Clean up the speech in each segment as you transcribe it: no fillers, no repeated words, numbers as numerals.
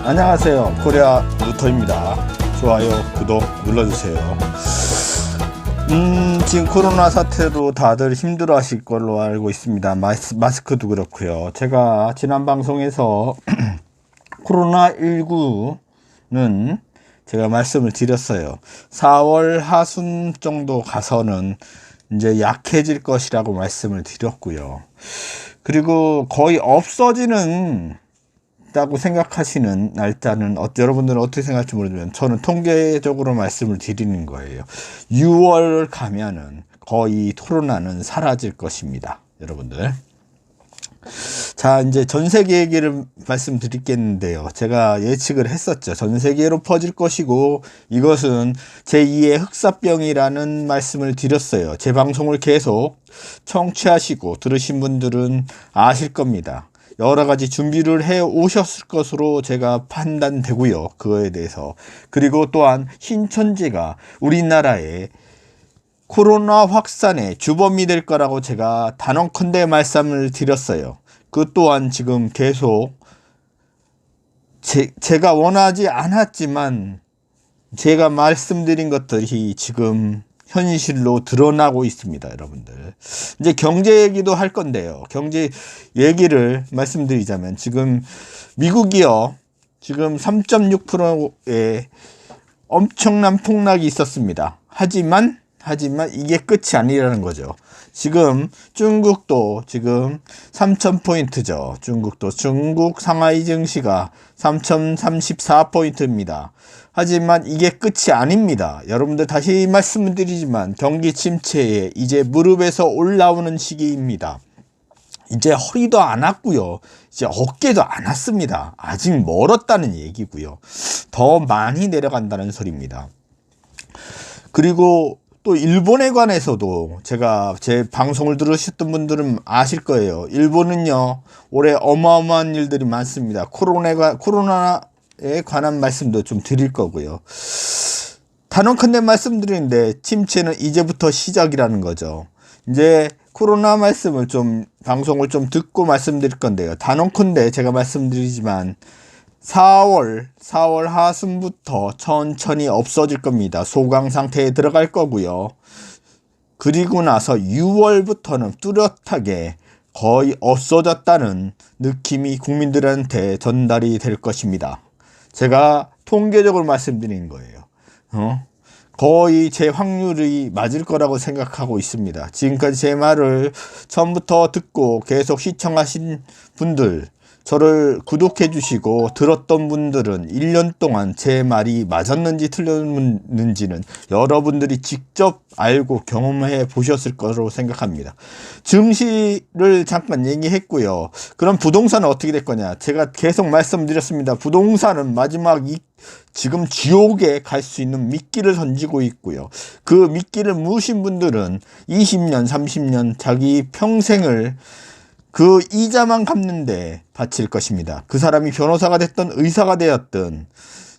안녕하세요. 코리아 루터입니다. 좋아요, 구독 눌러주세요. 지금 코로나 사태로 다들 힘들어 하실 걸로 알고 있습니다. 마스크도 그렇고요. 제가 지난 방송에서 코로나19는 제가 말씀을 드렸어요. 4월 하순 정도 가서는 이제 약해질 것이라고 말씀을 드렸고요. 그리고 거의 없어지는 다고 생각하시는 날짜는 여러분들은 어떻게 생각할지 모르지만 저는 통계적으로 말씀을 드리는 거예요. 6월 가면은 거의 코로나는 사라질 것입니다, 여러분들. 자, 이제 전 세계 얘기를 말씀드리겠는데요. 제가 예측을 했었죠. 전 세계로 퍼질 것이고 이것은 제2의 흑사병이라는 말씀을 드렸어요. 제 방송을 계속 청취하시고 들으신 분들은 아실 겁니다. 여러 가지 준비를 해 오셨을 것으로 제가 판단되고요. 그거에 대해서. 그리고 또한 신천지가 우리나라의 코로나 확산의 주범이 될 거라고 제가 단언컨대 말씀을 드렸어요. 그 또한 지금 계속 제가 원하지 않았지만 제가 말씀드린 것들이 지금 현실로 드러나고 있습니다, 여러분들. 이제 경제 얘기도 할 건데요. 경제 얘기를 말씀드리자면 지금 미국이요. 지금 3.6%의 엄청난 폭락이 있었습니다. 하지만 이게 끝이 아니라는 거죠. 지금 중국도 지금 3,000포인트죠. 중국 상하이 증시가 3,034포인트입니다. 하지만 이게 끝이 아닙니다. 여러분들 다시 말씀드리지만 경기 침체에 이제 무릎에서 올라오는 시기입니다. 이제 허리도 안 왔고요. 이제 어깨도 안 왔습니다. 아직 멀었다는 얘기고요. 더 많이 내려간다는 소리입니다. 그리고 또 일본에 관해서도 제가 제 방송을 들으셨던 분들은 아실 거예요. 일본은요, 올해 어마어마한 일들이 많습니다. 코로나에 관한 말씀도 좀 드릴 거고요. 단언컨대 말씀드리는데 침체는 이제부터 시작이라는 거죠. 이제 코로나 말씀을 좀 방송을 좀 듣고 말씀드릴 건데요. 단언컨대 제가 말씀드리지만 4월 하순부터 천천히 없어질 겁니다. 소강 상태에 들어갈 거고요. 그리고 나서 6월부터는 뚜렷하게 거의 없어졌다는 느낌이 국민들한테 전달이 될 것입니다. 제가 통계적으로 말씀드린 거예요. 거의 제 확률이 맞을 거라고 생각하고 있습니다. 지금까지 제 말을 처음부터 듣고 계속 시청하신 분들, 저를 구독해 주시고 들었던 분들은 1년 동안 제 말이 맞았는지 틀렸는지는 여러분들이 직접 알고 경험해 보셨을 거라고 생각합니다. 증시를 잠깐 얘기했고요. 그럼 부동산은 어떻게 될 거냐? 제가 계속 말씀드렸습니다. 부동산은 마지막 지금 지옥에 갈 수 있는 미끼를 던지고 있고요. 그 미끼를 무신 분들은 20년, 30년 자기 평생을 그 이자만 갚는데 바칠 것입니다. 그 사람이 변호사가 됐든 의사가 되었든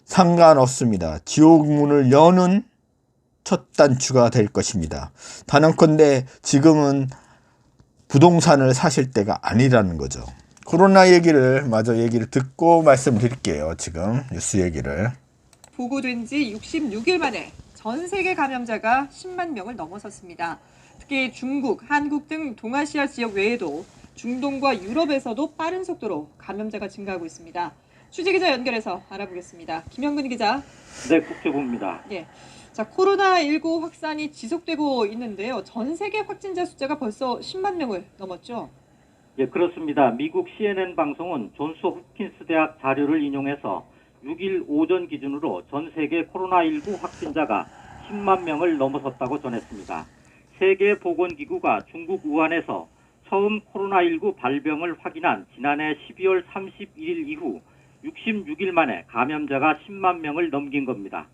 상관없습니다. 지옥 문을 여는 첫 단추가 될 것입니다. 단언컨대 지금은 부동산을 사실 때가 아니라는 거죠. 코로나 얘기를 듣고 말씀드릴게요. 지금 뉴스 얘기를. 보고된 지 66일 만에 전 세계 감염자가 10만 명을 넘어섰습니다. 특히 중국, 한국 등 동아시아 지역 외에도 중동과 유럽에서도 빠른 속도로 감염자가 증가하고 있습니다. 취재기자 연결해서 알아보겠습니다. 김영근 기자. 네, 국제부입니다. 예. 자, 코로나19 확산이 지속되고 있는데요. 전 세계 확진자 숫자가 벌써 10만 명을 넘었죠? 예, 그렇습니다. 미국 CNN 방송은 존스 홉킨스 대학 자료를 인용해서 6일 오전 기준으로 전 세계 코로나19 확진자가 10만 명을 넘어섰다고 전했습니다. 세계보건기구가 중국 우한에서 처음 코로나19 발병을 확인한 지난해 12월 31일 이후 66일 만에 감염자가 10만 명을 넘긴 겁니다.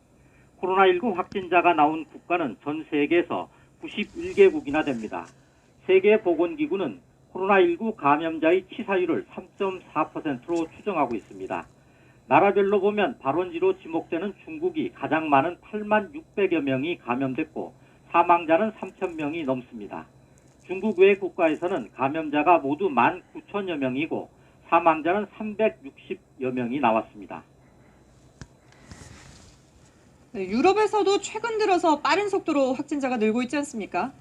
코로나19 확진자가 나온 국가는 전 세계에서 91개국이나 됩니다. 세계보건기구는 코로나19 감염자의 치사율을 3.4%로 추정하고 있습니다. 나라별로 보면 발원지로 지목되는 중국이 가장 많은 8만 600여 명이 감염됐고 사망자는 3천 명이 넘습니다. 중국 외 국가에서는 감염자가 모두 19,000여 명이고 사망자는 360여 명이 나왔습니다. 네, 유럽에서도 최근 들어서 빠른 속도로 확진자가 늘고 있지 않습니까?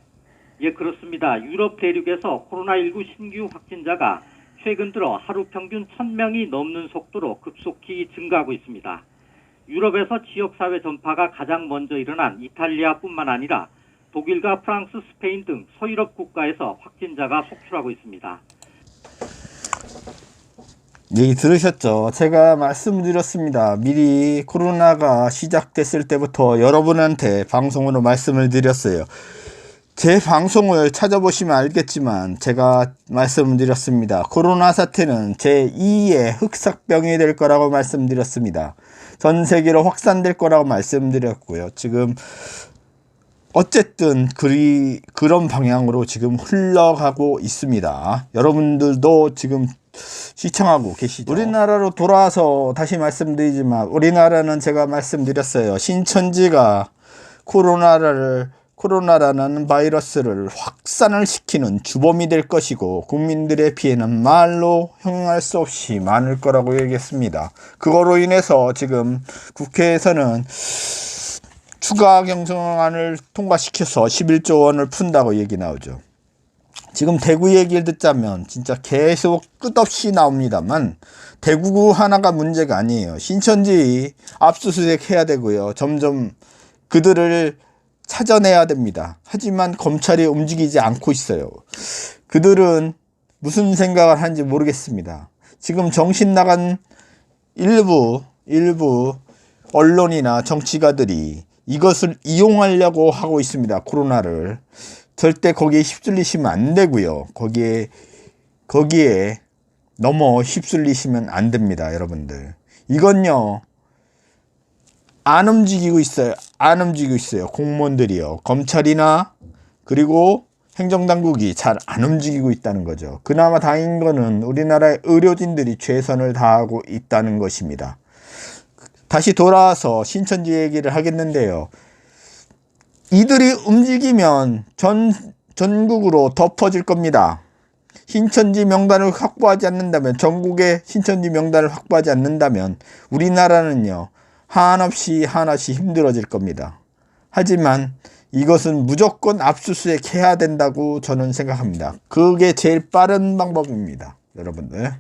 예, 그렇습니다. 유럽 대륙에서 코로나19 신규 확진자가 최근 들어 하루 평균 1,000명이 넘는 속도로 급속히 증가하고 있습니다. 유럽에서 지역사회 전파가 가장 먼저 일어난 이탈리아뿐만 아니라 독일과 프랑스, 스페인 등 서유럽 국가에서 확진자가 속출하고 있습니다. 얘기 들으셨죠? 제가 말씀드렸습니다. 미리 코로나가 시작됐을 때부터 여러분한테 방송으로 말씀을 드렸어요. 제 방송을 찾아보시면 알겠지만 제가 말씀드렸습니다. 코로나 사태는 제2의 흑사병이 될 거라고 말씀드렸습니다. 전 세계로 확산될 거라고 말씀드렸고요. 지금 어쨌든 그런 방향으로 지금 흘러가고 있습니다. 여러분들도 지금 시청하고 계시죠. 우리나라로 돌아와서 다시 말씀드리지만 우리나라는 제가 말씀드렸어요. 신천지가 코로나라는 바이러스를 확산을 시키는 주범이 될 것이고 국민들의 피해는 말로 형용할 수 없이 많을 거라고 얘기했습니다. 그거로 인해서 지금 국회에서는 추가 경정안을 통과시켜서 11조 원을 푼다고 얘기 나오죠. 지금 대구 얘기를 듣자면 진짜 계속 끝없이 나옵니다만 대구 하나가 문제가 아니에요. 신천지 압수수색 해야 되고요. 점점 그들을 찾아내야 됩니다. 하지만 검찰이 움직이지 않고 있어요. 그들은 무슨 생각을 하는지 모르겠습니다. 지금 정신 나간 일부 언론이나 정치가들이 이것을 이용하려고 하고 있습니다. 코로나를. 절대 거기에 휩쓸리시면 안 되고요. 거기에 너무 휩쓸리시면 안 됩니다, 여러분들. 이건요, 안 움직이고 있어요. 공무원들이요. 검찰이나 그리고 행정당국이 잘 안 움직이고 있다는 거죠. 그나마 다행인 거는 우리나라의 의료진들이 최선을 다하고 있다는 것입니다. 다시 돌아와서 신천지 얘기를 하겠는데요. 이들이 움직이면 전국으로 덮어질 겁니다. 신천지 명단을 확보하지 않는다면, 전국의 신천지 명단을 확보하지 않는다면 우리나라는요, 한없이 힘들어질 겁니다. 하지만 이것은 무조건 압수수색 해야 된다고 저는 생각합니다. 그게 제일 빠른 방법입니다, 여러분들.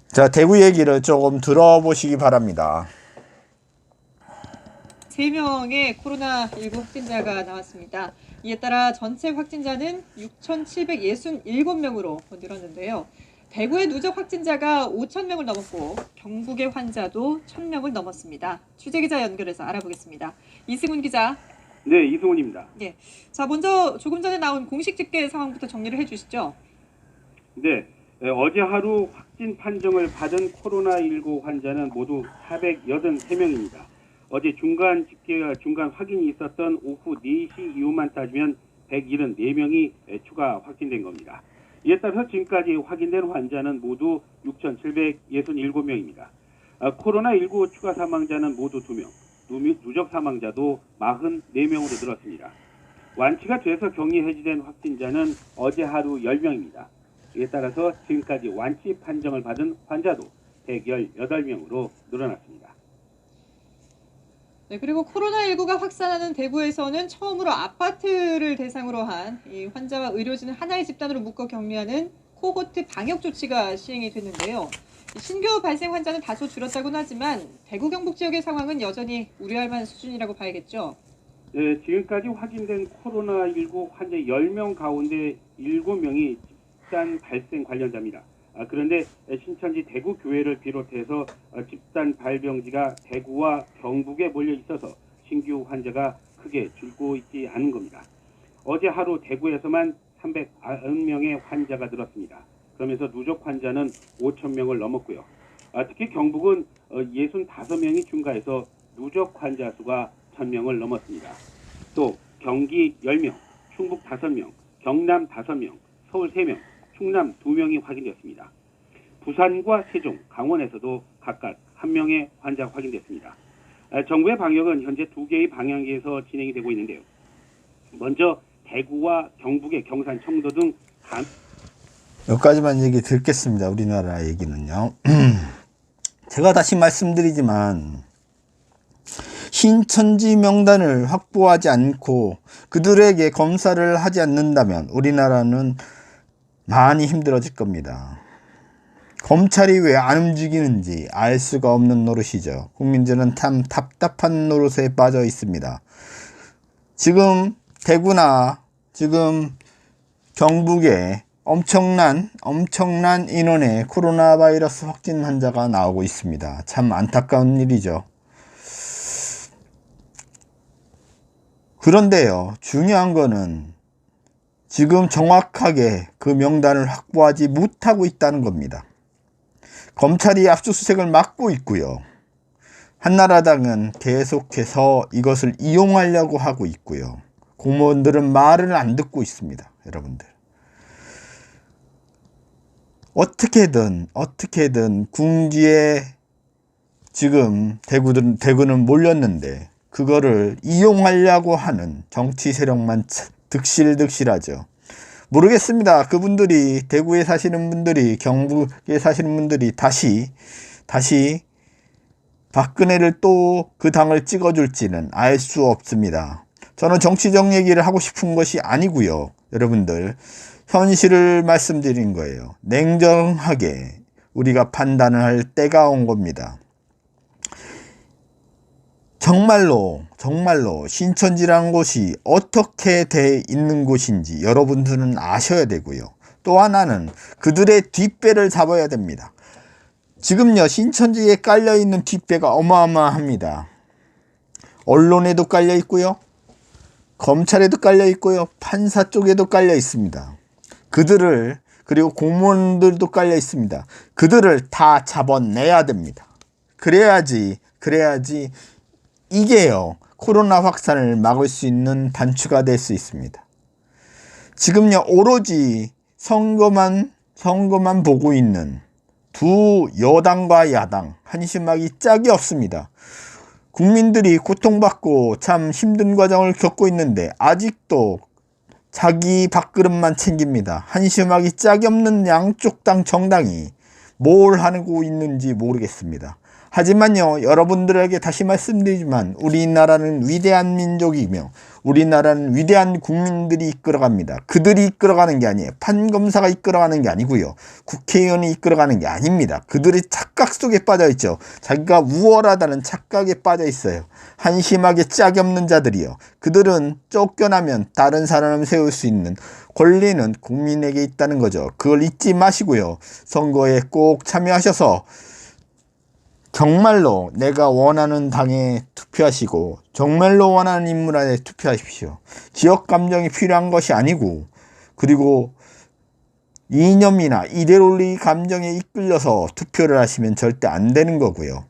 자, 대구 얘기를 조금 들어보시기 바랍니다. 3명의 코로나19 확진자가 나왔습니다. 이에 따라 전체 확진자는 6,767명으로 늘었는데요. 대구의 누적 확진자가 5,000명을 넘었고 경북의 환자도 1,000명을 넘었습니다. 취재기자 연결해서 알아보겠습니다. 이승훈 기자. 네, 이승훈입니다. 예. 자, 먼저 조금 전에 나온 공식 집계 상황부터 정리를 해주시죠. 네, 어제 하루 확진 판정을 받은 코로나19 환자는 모두 483명입니다. 어제 중간 확인이 있었던 오후 4시 이후만 따지면 174명이 추가 확진된 겁니다. 이에 따라서 지금까지 확인된 환자는 모두 6,767명입니다. 코로나19 추가 사망자는 모두 2명, 누적 사망자도 44명으로 늘었습니다. 완치가 돼서 격리 해지된 확진자는 어제 하루 10명입니다. 이에 따라서 지금까지 완치 판정을 받은 환자도 118명으로 늘어났습니다. 네, 그리고 코로나19가 확산하는 대구에서는 처음으로 아파트를 대상으로 한 이 환자와 의료진을 하나의 집단으로 묶어 격리하는 코호트 방역 조치가 시행이 됐는데요. 신규 발생 환자는 다소 줄었다고는 하지만 대구 경북 지역의 상황은 여전히 우려할 만한 수준이라고 봐야겠죠. 네, 지금까지 확인된 코로나19 환자 10명 가운데 7명이 집단 발생 관련자입니다. 그런데 신천지 대구 교회를 비롯해서 집단 발병지가 대구와 경북에 몰려 있어서 신규 환자가 크게 줄고 있지 않은 겁니다. 어제 하루 대구에서만 390명의 환자가 늘었습니다. 그러면서 누적 환자는 5,000명을 넘었고요. 특히 경북은 65명이 증가해서 누적 환자 수가 1,000명을 넘었습니다. 또 경기 10명, 충북 5명, 경남 5명, 서울 3명, 충남 2명이 확인됐습니다. 부산과 세종, 강원에서도 각각 1명의 환자가 확인됐습니다. 정부의 방역은 현재 2개의 방향에서 진행이 되고 있는데요. 먼저 대구와 경북의 경산, 청도 등 여기까지만 얘기 듣겠습니다. 우리나라 얘기는요. 제가 다시 말씀드리지만 신천지 명단을 확보하지 않고 그들에게 검사를 하지 않는다면 우리나라는 많이 힘들어질 겁니다. 검찰이 왜 안 움직이는지 알 수가 없는 노릇이죠. 국민들은 참 답답한 노릇에 빠져 있습니다. 지금 대구나 지금 경북에 엄청난 인원의 코로나 바이러스 확진 환자가 나오고 있습니다. 참 안타까운 일이죠. 그런데요, 중요한 거는 지금 정확하게 그 명단을 확보하지 못하고 있다는 겁니다. 검찰이 압수수색을 막고 있고요. 한나라당은 계속해서 이것을 이용하려고 하고 있고요. 공무원들은 말을 안 듣고 있습니다. 여러분들. 어떻게든 궁지에 지금 대구는 몰렸는데 그거를 이용하려고 하는 정치 세력만 득실득실하죠. 모르겠습니다. 그분들이 대구에 사시는 분들이 경북에 사시는 분들이 다시 박근혜를 또 그 당을 찍어줄지는 알 수 없습니다. 저는 정치적 얘기를 하고 싶은 것이 아니고요. 여러분들 현실을 말씀드린 거예요. 냉정하게 우리가 판단을 할 때가 온 겁니다. 정말로 신천지라는 곳이 어떻게 돼 있는 곳인지 여러분들은 아셔야 되고요. 또 하나는 그들의 뒷배를 잡아야 됩니다. 지금요, 신천지에 깔려있는 뒷배가 어마어마합니다. 언론에도 깔려 있고요, 검찰에도 깔려 있고요, 판사 쪽에도 깔려 있습니다. 그리고 공무원들도 깔려 있습니다. 그들을 다 잡아내야 됩니다. 그래야지 이게요, 코로나 확산을 막을 수 있는 단추가 될 수 있습니다. 지금요, 오로지 선거만 보고 있는 두 여당과 야당, 한심하기 짝이 없습니다. 국민들이 고통받고 참 힘든 과정을 겪고 있는데 아직도 자기 밥그릇만 챙깁니다. 한심하기 짝이 없는 양쪽 당 정당이 뭘 하고 있는지 모르겠습니다. 하지만요, 여러분들에게 다시 말씀드리지만 우리나라는 위대한 민족이며 우리나라는 위대한 국민들이 이끌어갑니다. 그들이 이끌어가는 게 아니에요. 판검사가 이끌어가는 게 아니고요. 국회의원이 이끌어가는 게 아닙니다. 그들이 착각 속에 빠져있죠. 자기가 우월하다는 착각에 빠져있어요. 한심하게 짝이 없는 자들이요. 그들은 쫓겨나면 다른 사람을 세울 수 있는 권리는 국민에게 있다는 거죠. 그걸 잊지 마시고요. 선거에 꼭 참여하셔서 정말로 내가 원하는 당에 투표하시고 정말로 원하는 인물에 투표하십시오. 지역 감정이 필요한 것이 아니고, 그리고 이념이나 이데올로기 감정에 이끌려서 투표를 하시면 절대 안 되는 거고요.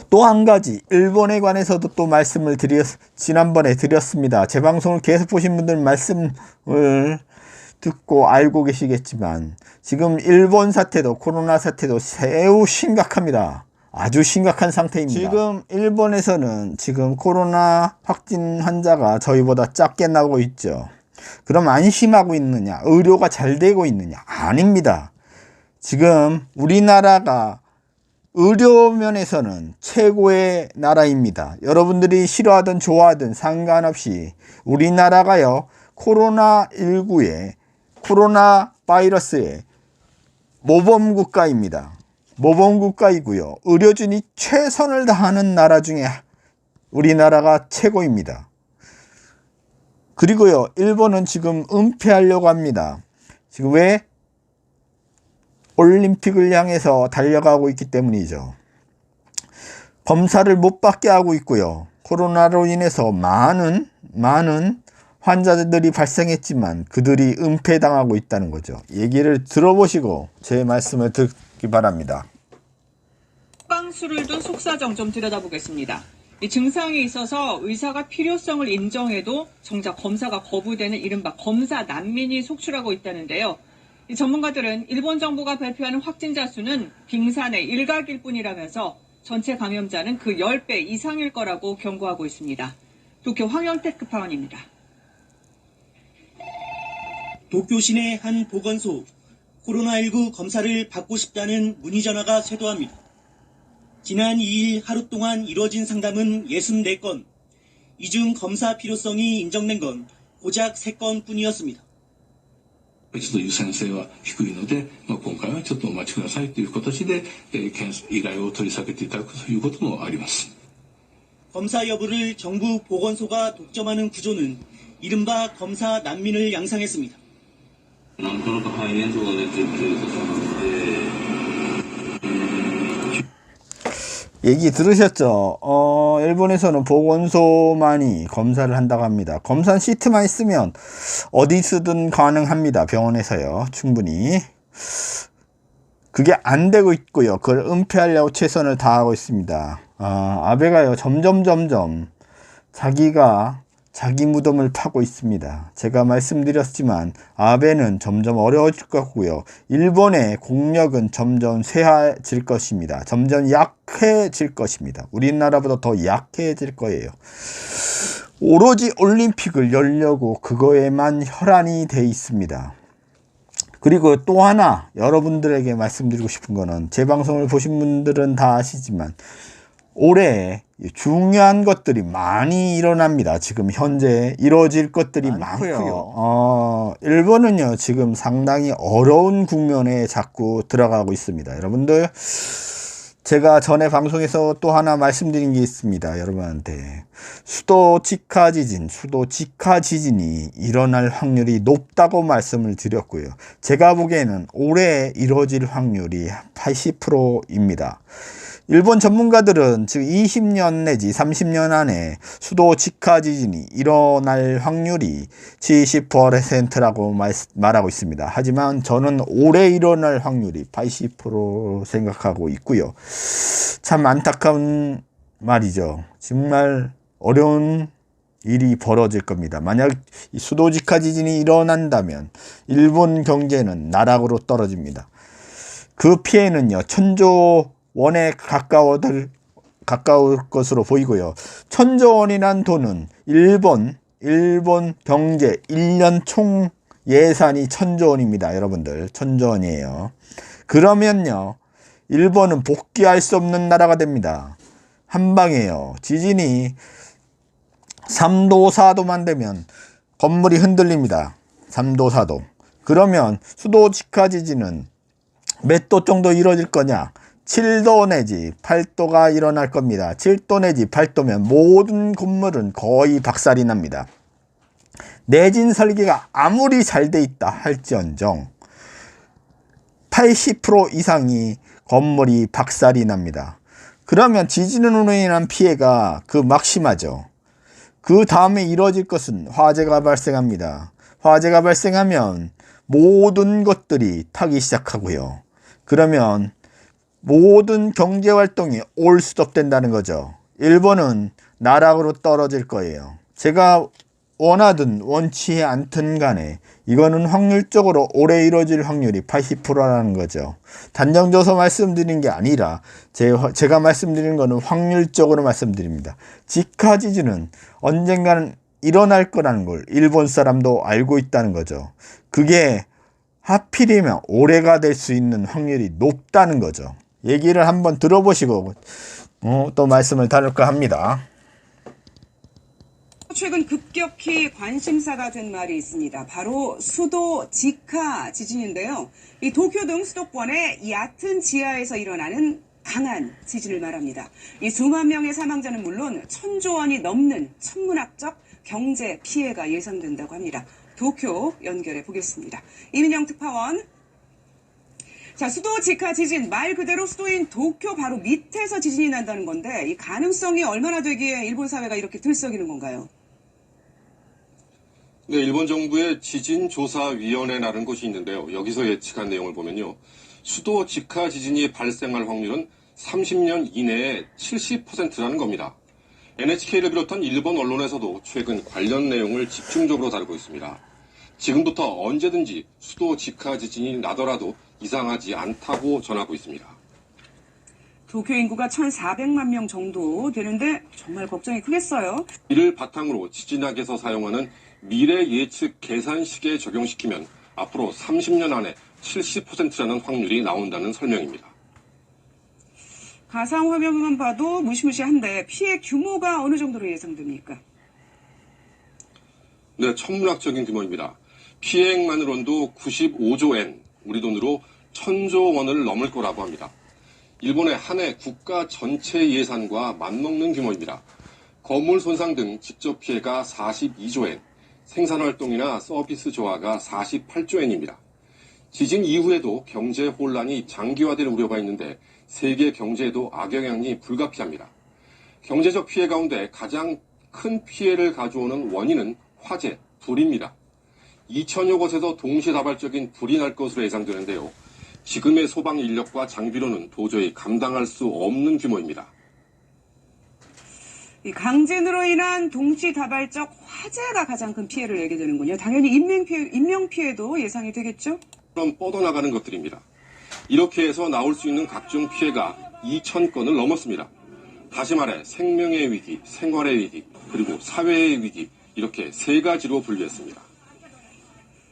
또 한 가지, 일본에 관해서도 또 말씀을 지난번에 드렸습니다. 제 방송을 계속 보신 분들 말씀을 듣고 알고 계시겠지만 지금 일본 사태도 코로나 사태도 매우 심각합니다. 아주 심각한 상태입니다. 지금 일본에서는 지금 코로나 확진 환자가 저희보다 작게 나오고 있죠. 그럼 안심하고 있느냐? 의료가 잘 되고 있느냐? 아닙니다. 지금 우리나라가 의료 면에서는 최고의 나라입니다. 여러분들이 싫어하든 좋아하든 상관없이 우리나라가요, 코로나19에 코로나 바이러스의 모범국가입니다. 모범국가이고요. 의료진이 최선을 다하는 나라 중에 우리나라가 최고입니다. 그리고요, 일본은 지금 은폐하려고 합니다. 지금 왜? 올림픽을 향해서 달려가고 있기 때문이죠. 검사를 못 받게 하고 있고요. 코로나로 인해서 많은 환자들이 발생했지만 그들이 은폐당하고 있다는 거죠. 얘기를 들어보시고 제 말씀을 듣기 바랍니다. 빵수를 둔 속사정 좀 들여다보겠습니다. 이 증상이 있어서 의사가 필요성을 인정해도 정작 검사가 거부되는 이른바 검사 난민이 속출하고 있다는데요. 이 전문가들은 일본 정부가 발표하는 확진자 수는 빙산의 일각일 뿐이라면서 전체 감염자는 그 10배 이상일 거라고 경고하고 있습니다. 도쿄 황영택 급파원입니다. 도쿄 시내 한 보건소, 코로나19 검사를 받고 싶다는 문의 전화가 쇄도합니다. 지난 2일 하루 동안 이뤄진 상담은 64건. 이 중 검사 필요성이 인정된 건 고작 3건 뿐이었습니다. ちょっと優先性は低いので、今回はちょっとお待ちくださいという形で、依頼を取り下げていただくということもあります。 검사 여부를 정부 보건소가 독점하는 구조는 이른바 검사 난민을 양상했습니다. なんとなく肺炎とか出てるということなので、 얘기 들으셨죠? 일본에서는 보건소만이 검사를 한다고 합니다. 검사 시트만 있으면 어디서든 가능합니다. 병원에서요. 충분히. 그게 안 되고 있고요. 그걸 은폐하려고 최선을 다하고 있습니다. 아베가요. 점점 자기가 자기 무덤을 파고 있습니다. 제가 말씀드렸지만 아베는 점점 어려워질 것 같고요. 일본의 공력은 점점 쇠해질 것입니다. 점점 약해질 것입니다. 우리나라보다 더 약해질 거예요. 오로지 올림픽을 열려고 그거에만 혈안이 돼 있습니다. 그리고 또 하나 여러분들에게 말씀드리고 싶은 거는, 제 방송을 보신 분들은 다 아시지만 올해 중요한 것들이 많이 일어납니다. 지금 현재 이루어질 것들이 많고요. 일본은요 지금 상당히 어려운 국면에 자꾸 들어가고 있습니다. 여러분들, 제가 전에 방송에서 또 하나 말씀드린 게 있습니다. 여러분한테 수도 직하 지진이 일어날 확률이 높다고 말씀을 드렸고요. 제가 보기에는 올해 이루어질 확률이 80%입니다. 일본 전문가들은 지금 20년 내지 30년 안에 수도 직하 지진이 일어날 확률이 70%라고 말하고 있습니다. 하지만 저는 올해 일어날 확률이 80% 생각하고 있고요. 참 안타까운 말이죠. 정말 어려운 일이 벌어질 겁니다. 만약 수도 직하 지진이 일어난다면 일본 경제는 나락으로 떨어집니다. 그 피해는요 천조 원에 가까울 것으로 보이고요. 1000조 원이란 돈은 일본 경제 1년 총 예산이 1000조 원입니다. 여러분들 1000조 원이에요. 그러면요 일본은 복귀할 수 없는 나라가 됩니다. 한방에요. 지진이 3도 4도만 되면 건물이 흔들립니다. 3도 4도. 그러면 수도 직하 지진은 몇 도 정도 이루어질 거냐? 7도 내지 8도가 일어날 겁니다. 7도 내지 8도면 모든 건물은 거의 박살이 납니다. 내진 설계가 아무리 잘 돼 있다 할지언정 80% 이상이 건물이 박살이 납니다. 그러면 지진으로 인한 피해가 막심하죠. 그 다음에 이루어질 것은 화재가 발생합니다. 화재가 발생하면 모든 것들이 타기 시작하고요. 그러면 모든 경제활동이 올 스톱된다는 거죠. 일본은 나락으로 떨어질 거예요. 제가 원하든 원치 않든 간에 이거는 확률적으로 올해 이루어질 확률이 80%라는 거죠. 단정져서 말씀드린 게 아니라 제가 말씀드리는 거는 확률적으로 말씀드립니다. 직하 지진은 언젠가는 일어날 거라는 걸 일본 사람도 알고 있다는 거죠. 그게 하필이면 올해가 될 수 있는 확률이 높다는 거죠. 얘기를 한번 들어보시고 또 말씀을 다룰까 합니다. 최근 급격히 관심사가 된 말이 있습니다. 바로 수도 직하 지진인데요. 이 도쿄 등 수도권의 얕은 지하에서 일어나는 강한 지진을 말합니다. 이 수만 명의 사망자는 물론 1000조 원이 넘는 천문학적 경제 피해가 예상된다고 합니다. 도쿄 연결해 보겠습니다. 이민영 특파원. 자, 수도 직하 지진, 말 그대로 수도인 도쿄 바로 밑에서 지진이 난다는 건데 이 가능성이 얼마나 되기에 일본 사회가 이렇게 들썩이는 건가요? 네, 일본 정부의 지진조사위원회라는 곳이 있는데요. 여기서 예측한 내용을 보면요. 수도 직하 지진이 발생할 확률은 30년 이내에 70%라는 겁니다. NHK를 비롯한 일본 언론에서도 최근 관련 내용을 집중적으로 다루고 있습니다. 지금부터 언제든지 수도 직하 지진이 나더라도 이상하지 않다고 전하고 있습니다. 도쿄 인구가 1,400만 명 정도 되는데 정말 걱정이 크겠어요. 이를 바탕으로 지진학에서 사용하는 미래 예측 계산식에 적용시키면 앞으로 30년 안에 70%라는 확률이 나온다는 설명입니다. 가상 화면만 봐도 무시무시한데 피해 규모가 어느 정도로 예상됩니까? 네, 천문학적인 규모입니다. 피해액만으로도 95조 엔, 우리 돈으로 1000조 원을 넘을 거라고 합니다. 일본의 한 해 국가 전체 예산과 맞먹는 규모입니다. 건물 손상 등 직접 피해가 42조 엔, 생산활동이나 서비스 저하가 48조 엔입니다. 지진 이후에도 경제 혼란이 장기화될 우려가 있는데 세계 경제에도 악영향이 불가피합니다. 경제적 피해 가운데 가장 큰 피해를 가져오는 원인은 화재, 불입니다. 2천여 곳에서 동시다발적인 불이 날 것으로 예상되는데요. 지금의 소방 인력과 장비로는 도저히 감당할 수 없는 규모입니다. 이 강진으로 인한 동시다발적 화재가 가장 큰 피해를 내게 되는군요. 당연히 인명피해도 예상이 되겠죠? 그럼 뻗어나가는 것들입니다. 이렇게 해서 나올 수 있는 각종 피해가 2,000건을 넘었습니다. 다시 말해 생명의 위기, 생활의 위기, 그리고 사회의 위기, 이렇게 세 가지로 분류했습니다.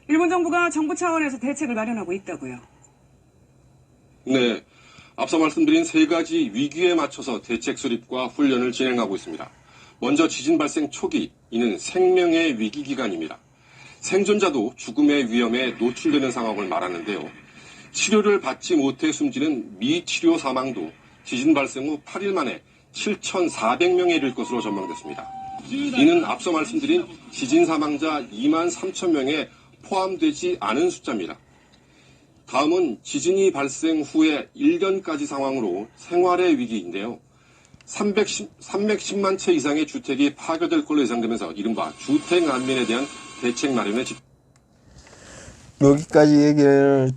일본 정부가 정부 차원에서 대책을 마련하고 있다고요. 네, 앞서 말씀드린 세 가지 위기에 맞춰서 대책 수립과 훈련을 진행하고 있습니다. 먼저 지진 발생 초기, 이는 생명의 위기 기간입니다. 생존자도 죽음의 위험에 노출되는 상황을 말하는데요. 치료를 받지 못해 숨지는 미치료 사망도 지진 발생 후 8일 만에 7,400명에 이를 것으로 전망됐습니다. 이는 앞서 말씀드린 지진 사망자 2만 3천 명에 포함되지 않은 숫자입니다. 다음은 지진이 발생 후에 1년까지 상황으로 생활의 위기인데요. 310만 채 이상의 주택이 파괴될 걸로 예상되면서 이른바 주택 난민에 대한 대책 마련에 여기까지 얘기를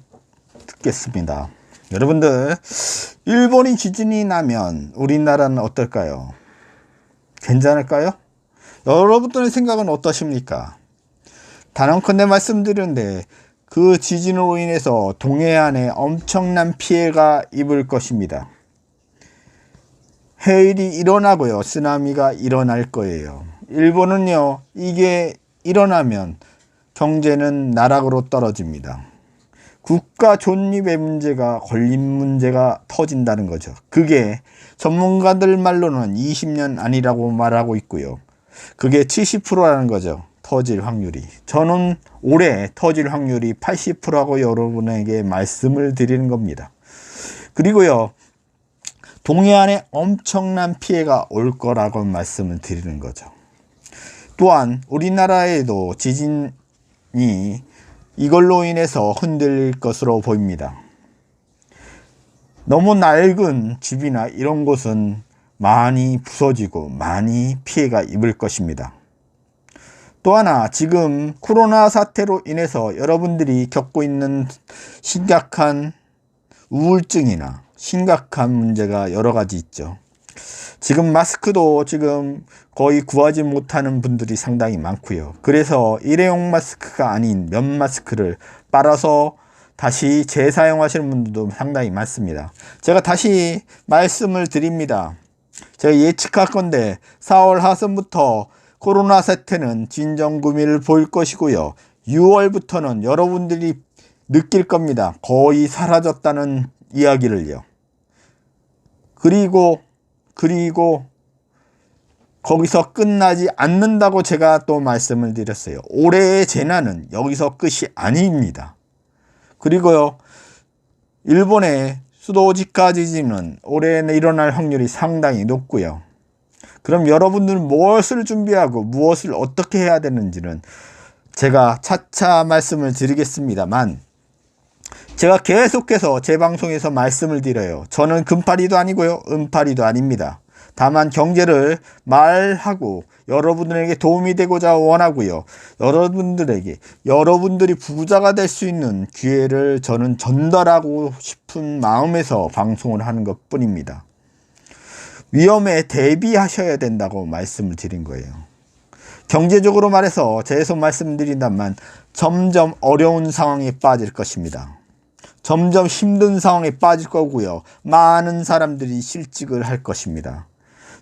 듣겠습니다. 여러분들, 일본이 지진이 나면 우리나라는 어떨까요? 괜찮을까요? 여러분들의 생각은 어떠십니까? 단언컨대 말씀드리는데 그 지진으로 인해서 동해안에 엄청난 피해가 입을 것입니다. 해일이 일어나고요, 쓰나미가 일어날 거예요. 일본은요, 이게 일어나면 경제는 나락으로 떨어집니다. 국가 존립의 문제가, 걸린 문제가 터진다는 거죠. 그게 전문가들 말로는 20년 아니라고 말하고 있고요. 그게 70%라는 거죠. 터질 확률이. 저는 올해 터질 확률이 80%라고 여러분에게 말씀을 드리는 겁니다. 그리고요, 동해안에 엄청난 피해가 올 거라고 말씀을 드리는 거죠. 또한 우리나라에도 지진이 이걸로 인해서 흔들릴 것으로 보입니다. 너무 낡은 집이나 이런 곳은 많이 부서지고 많이 피해가 입을 것입니다. 또 하나, 지금 코로나 사태로 인해서 여러분들이 겪고 있는 심각한 우울증이나 심각한 문제가 여러 가지 있죠. 지금 마스크도 지금 거의 구하지 못하는 분들이 상당히 많고요. 그래서 일회용 마스크가 아닌 면 마스크를 빨아서 다시 재사용하시는 분들도 상당히 많습니다. 제가 다시 말씀을 드립니다. 제가 예측할 건데 4월 하순부터 코로나 사태는 진정구미를 보일 것이고요. 6월부터는 여러분들이 느낄 겁니다. 거의 사라졌다는 이야기를요. 그리고 거기서 끝나지 않는다고 제가 또 말씀을 드렸어요. 올해의 재난은 여기서 끝이 아닙니다. 그리고요, 일본의 수도 지카 지진은 올해 일어날 확률이 상당히 높고요. 그럼 여러분들은 무엇을 준비하고 무엇을 어떻게 해야 되는지는 제가 차차 말씀을 드리겠습니다만, 제가 계속해서 제 방송에서 말씀을 드려요. 저는 금파리도 아니고요, 은파리도 아닙니다. 다만 경제를 말하고 여러분들에게 도움이 되고자 원하고요. 여러분들이 부자가 될 수 있는 기회를 저는 전달하고 싶은 마음에서 방송을 하는 것 뿐입니다. 위험에 대비하셔야 된다고 말씀을 드린 거예요. 경제적으로 말해서 계속 말씀드린다면 점점 어려운 상황에 빠질 것입니다. 점점 힘든 상황에 빠질 거고요. 많은 사람들이 실직을 할 것입니다.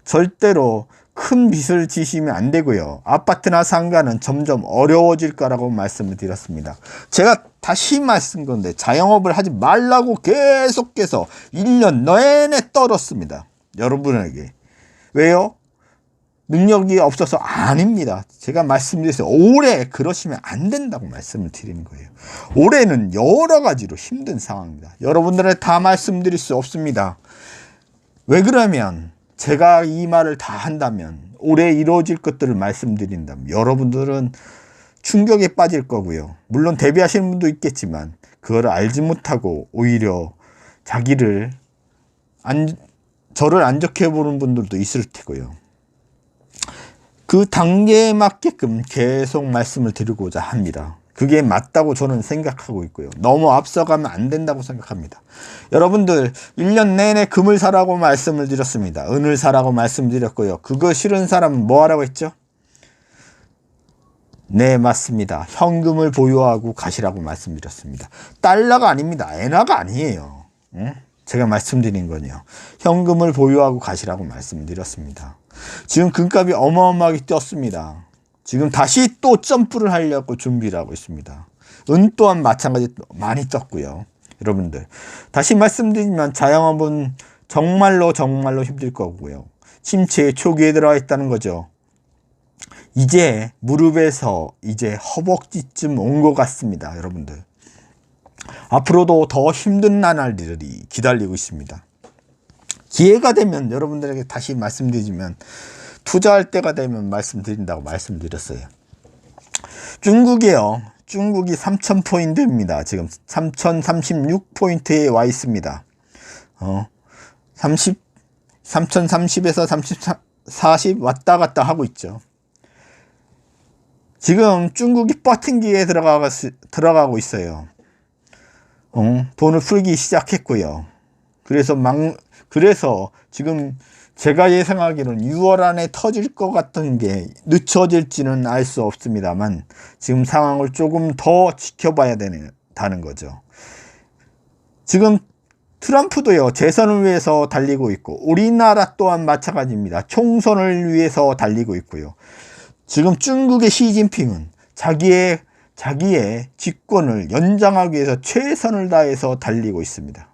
절대로 큰 빚을 지시면 안 되고요. 아파트나 상가는 점점 어려워질 거라고 말씀을 드렸습니다. 제가 다시 말씀 건데 자영업을 하지 말라고 계속해서 1년 내내 떨었습니다. 여러분에게. 왜요? 능력이 없어서 아닙니다. 제가 말씀드렸어요. 올해 그러시면 안 된다고 말씀을 드리는 거예요. 올해는 여러 가지로 힘든 상황입니다. 여러분들한테 다 말씀드릴 수 없습니다. 왜 그러면 제가 이 말을 다 한다면 올해 이루어질 것들을 말씀드린다면 여러분들은 충격에 빠질 거고요. 물론 대비하시는 분도 있겠지만 그걸 알지 못하고 오히려 저를 안 좋게 보는 분들도 있을 테고요. 그 단계에 맞게끔 계속 말씀을 드리고자 합니다. 그게 맞다고 저는 생각하고 있고요. 너무 앞서가면 안 된다고 생각합니다. 여러분들 1년 내내 금을 사라고 말씀을 드렸습니다. 은을 사라고 말씀드렸고요. 그거 싫은 사람은 뭐 하라고 했죠? 네, 맞습니다. 현금을 보유하고 가시라고 말씀드렸습니다. 달러가 아닙니다. 엔화가 아니에요. 제가 말씀드린 건요. 현금을 보유하고 가시라고 말씀드렸습니다. 지금 금값이 어마어마하게 뛰었습니다. 지금 다시 또 점프를 하려고 준비를 하고 있습니다. 은 또한 마찬가지로 많이 떴고요. 여러분들 다시 말씀드리면 자영업은 정말로 힘들 거고요. 침체의 초기에 들어와 있다는 거죠. 이제 무릎에서 이제 허벅지쯤 온 것 같습니다. 여러분들 앞으로도 더 힘든 나날들이 기다리고 있습니다. 기회가 되면 여러분들에게 다시 말씀드리면 투자할 때가 되면 말씀드린다고 말씀드렸어요. 중국이요. 중국이 3,000포인트입니다. 지금 3,036포인트에 와 있습니다. 3,030에서 40 왔다 갔다 하고 있죠. 지금 중국이 버팅기에 들어가고 있어요. 돈을 풀기 시작했고요. 그래서 지금 제가 예상하기로는 6월 안에 터질 것 같은 게 늦춰질지는 알 수 없습니다만 지금 상황을 조금 더 지켜봐야 된다는 거죠. 지금 트럼프도요. 재선을 위해서 달리고 있고 우리나라 또한 마찬가지입니다. 총선을 위해서 달리고 있고요. 지금 중국의 시진핑은 자기의 집권을 연장하기 위해서 최선을 다해서 달리고 있습니다.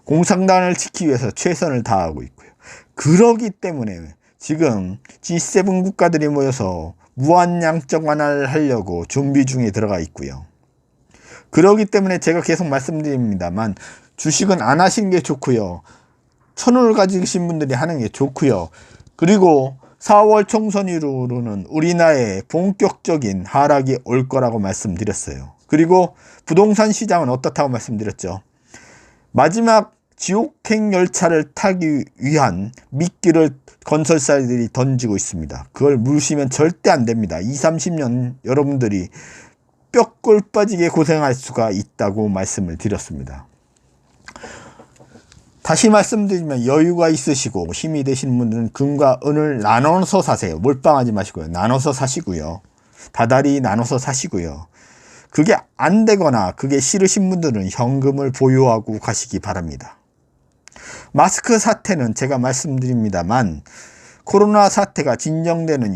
공산당을 지키기 위해서 최선을 다하고 있고요. 그러기 때문에 지금 G7 국가들이 모여서 무한양적 완화를 하려고 준비 중에 들어가 있고요. 그러기 때문에 제가 계속 말씀드립니다만 주식은 안 하시는 게 좋고요. 천원을 가지신 분들이 하는 게 좋고요. 그리고 4월 총선 이후로는 우리나라에 본격적인 하락이 올 거라고 말씀드렸어요. 그리고 부동산 시장은 어떻다고 말씀드렸죠. 마지막 지옥행 열차를 타기 위한 미끼를 건설사들이 던지고 있습니다. 그걸 물으시면 절대 안 됩니다. 20-30년 여러분들이 뼈골 빠지게 고생할 수가 있다고 말씀을 드렸습니다. 다시 말씀드리면 여유가 있으시고 힘이 되시는 분들은 금과 은을 나눠서 사세요. 몰빵하지 마시고요. 나눠서 사시고요. 다달이 나눠서 사시고요. 그게 안 되거나 그게 싫으신 분들은 현금을 보유하고 가시기 바랍니다. 마스크 사태는 제가 말씀드립니다만 코로나 사태가 진정되는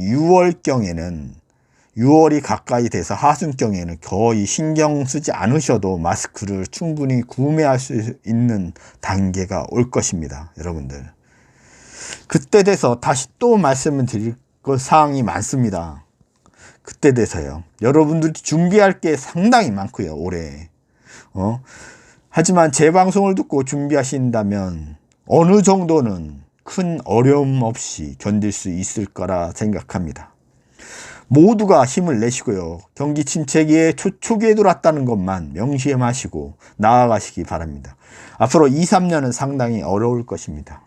6월이 가까이 돼서 하순경에는 거의 신경 쓰지 않으셔도 마스크를 충분히 구매할 수 있는 단계가 올 것입니다. 여러분들 그때 돼서 다시 또 말씀을 드릴 사항이 많습니다. 그때 돼서요. 여러분들이 준비할 게 상당히 많고요. 올해 하지만 제 방송을 듣고 준비하신다면 어느 정도는 큰 어려움 없이 견딜 수 있을 거라 생각합니다. 모두가 힘을 내시고요. 경기 침체기에 초기에 들어왔다는 것만 명시해 마시고 나아가시기 바랍니다. 앞으로 2-3년은 상당히 어려울 것입니다.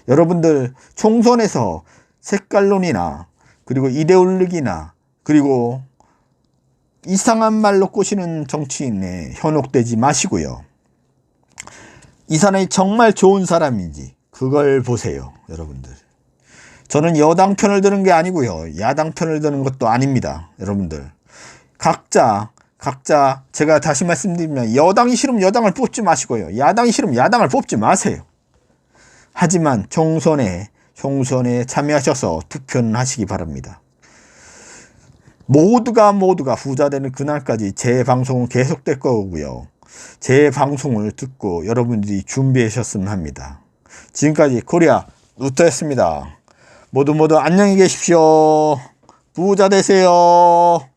여러분들 총선에서 색깔론이나 그리고 이데올로기나 그리고 이상한 말로 꼬시는 정치인에 현혹되지 마시고요. 이 사람이 정말 좋은 사람인지 그걸 보세요. 여러분들 저는 여당 편을 드는 게 아니고요. 야당 편을 드는 것도 아닙니다. 여러분들 각자 제가 다시 말씀드리면 여당이 싫으면 여당을 뽑지 마시고요. 야당이 싫으면 야당을 뽑지 마세요. 하지만 총선에 총선에 참여하셔서 투표는 하시기 바랍니다. 모두가 부자 되는 그날까지 제 방송은 계속될 거고요. 제 방송을 듣고 여러분들이 준비하셨으면 합니다. 지금까지 코리아 루터였습니다. 모두 안녕히 계십시오. 부자 되세요.